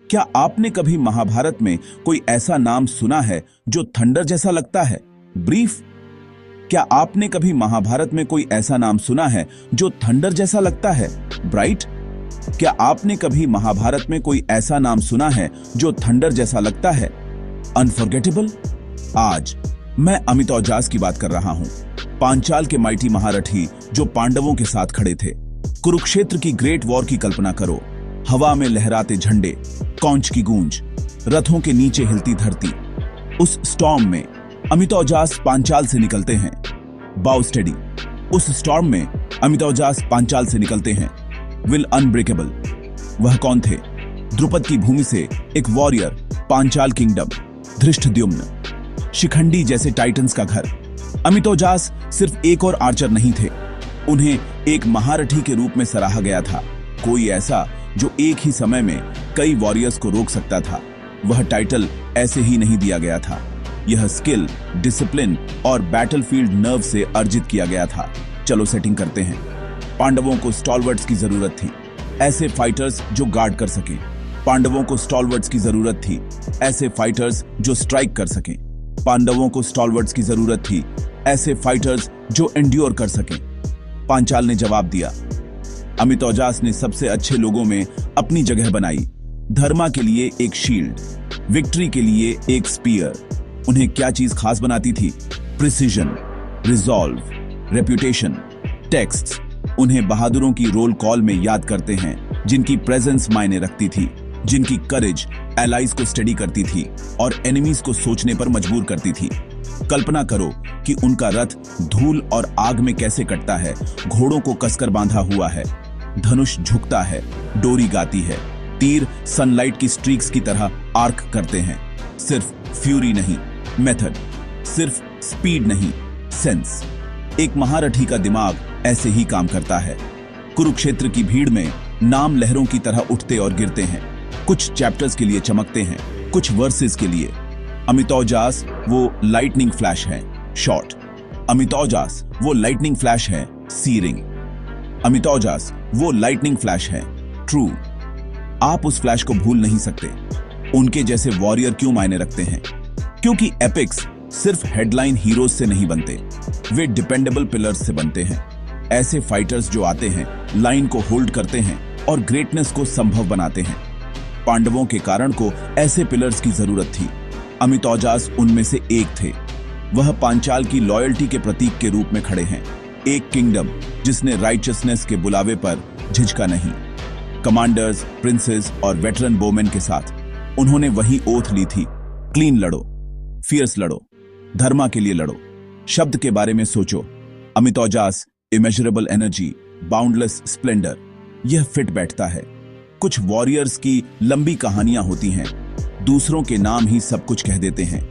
क्या आपने कभी महाभारत में कोई ऐसा नाम सुना है जो थंडर जैसा लगता है? ब्रीफ। क्या आपने कभी महाभारत में कोई ऐसा नाम सुना है जो थंडर जैसा लगता है? ब्राइट। क्या आपने कभी महाभारत में कोई ऐसा नाम सुना है जो थंडर जैसा लगता है? अनफॉरगेटेबल। आज मैं अमित औजास की बात कर रहा हूं, पांचाल के माइटी महारथी जो पांडवों के साथ खड़े थे। कुरुक्षेत्र की ग्रेट वॉर की कल्पना करो। हवा में लहराते झंडे, कौंच की गूंज, रथों के नीचे हिलती धरती। उस स्टॉर्म में अमित औजास पांचाल से निकलते हैं। बाउ स्टेडी। उस स्टॉर्म में अमित औजास पांचाल से निकलते हैं। Will unbreakable. वह कौन थे? द्रुपद की भूमि से एक वॉरियर, पांचाल किंगडम, धृष्टद्युम्न, शिखंडी जैसे टाइटन्स का घर। अमित औजास सिर्फ एक और आर्चर नहीं थे, उन्हें एक महारथी के रूप में सराहा गया था। कोई ऐसा जो एक ही समय में कई वॉरियर्स को रोक सकता था। वह टाइटल ऐसे ही नहीं दिया गया था, यह स्किल, डिसिप्लिन और बैटलफील्ड नर्व से अर्जित किया गया था। चलो सेटिंग करते हैं। पांडवों को स्टॉलवर्ट्स की जरूरत थी, ऐसे फाइटर्स जो गार्ड कर सकें। पांडवों को स्टॉलवर्ट्स की जरूरत थी, ऐसे फाइटर्स जो स्ट्राइक कर सकें। पांडवों को स्टॉलवर्ट्स की जरूरत थी, ऐसे फाइटर्स जो एंड्योर कर सकें। पांचाल ने जवाब दिया। अमित औजास ने सबसे अच्छे लोगों में अपनी जगह बनाई। धर्मा के लिए एक शील्ड, विक्ट्री के लिए एक स्पीयर। उन्हें क्या चीज खास बनाती थी? Precision, resolve, reputation, text. उन्हें बहादुरों की रोल कॉल में याद करते हैं, जिनकी प्रेजेंस मायने रखती थी, जिनकी करेज एलाइज को स्टडी करती थी और एनिमीज को सोचने पर मजबूर करती थी। कल्पना करो कि उनका रथ धूल और आग में कैसे कटता है, घोड़ों को कसकर बांधा हुआ है, धनुष झुकता है, डोरी गाती है, तीर सनलाइट की स्ट्रीक्स की तरह आर्क करते हैं। सिर्फ फ्यूरी नहीं, मेथड। सिर्फ स्पीड नहीं, सेंस। एक महारथी का दिमाग ऐसे ही काम करता है। कुरुक्षेत्र की भीड़ में नाम लहरों की तरह उठते और गिरते हैं। कुछ चैप्टर्स के लिए चमकते हैं, कुछ वर्सेस के लिए। अमित औजास वो लाइटनिंग फ्लैश है, शॉर्ट। अमित औजास वो लाइटनिंग फ्लैश है, सीरिंग। अमित औजास वो लाइटनिंग फ्लैश है, ट्रू। आप उस फ्लैश को भूल नहीं सकते। उनके जैसे वॉरियर क्यों मायने रखते हैं? क्योंकि एपिक्स सिर्फ हेडलाइन हीरोज से नहीं बनते, वे डिपेंडेबल पिलर्स से बनते हैं। ऐसे फाइटर्स जो आते हैं, लाइन को होल्ड करते हैं और ग्रेटनेस को संभव बनाते हैं। पांडवों के कारण को ऐसे पिलर्स की जरूरत थी। अमित औजास उनमें से एक थे। वह पांचाल की लॉयल्टी के प्रतीक के रूप में खड़े हैं, एक किंगडम जिसने राइचसनेस के बुलावे पर झिझका नहीं। कमांडर्स, प्रिंसेस और वेटरन बोमेन के साथ उन्होंने वही ओथ ली थी, क्लीन लड़ो, फियर्स लड़ो, धर्मा के लिए लड़ो। शब्द के बारे में सोचो। अमित औजास, इमेजरेबल एनर्जी, बाउंडलेस स्प्लेंडर, यह फिट बैठता है। कुछ वॉरियर्स की लंबी कहानियां होती हैं, दूसरों के नाम ही सब कुछ कह देते हैं।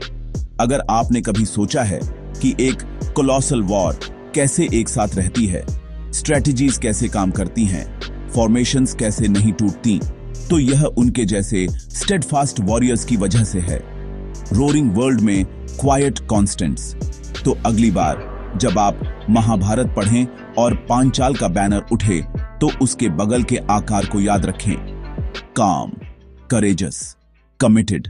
अगर आपने कभी सोचा है कि एक कोलोसल वॉर कैसे एक साथ रहती है, स्ट्रेटजीज कैसे काम करती हैं, फॉर्मेशंस कैसे नहीं टूटती, तो यह उनके जैसे स्टेडफास्ट वॉरियर्स की वजह से है। रोरिंग वर्ल्ड में क्वाइट कॉन्स्टेंट्स। तो अगली बार जब आप महाभारत पढ़ें और पांचाल का बैनर उठे, तो उसके बगल के आकार को याद रखें। काम, करेजस, कमिटेड।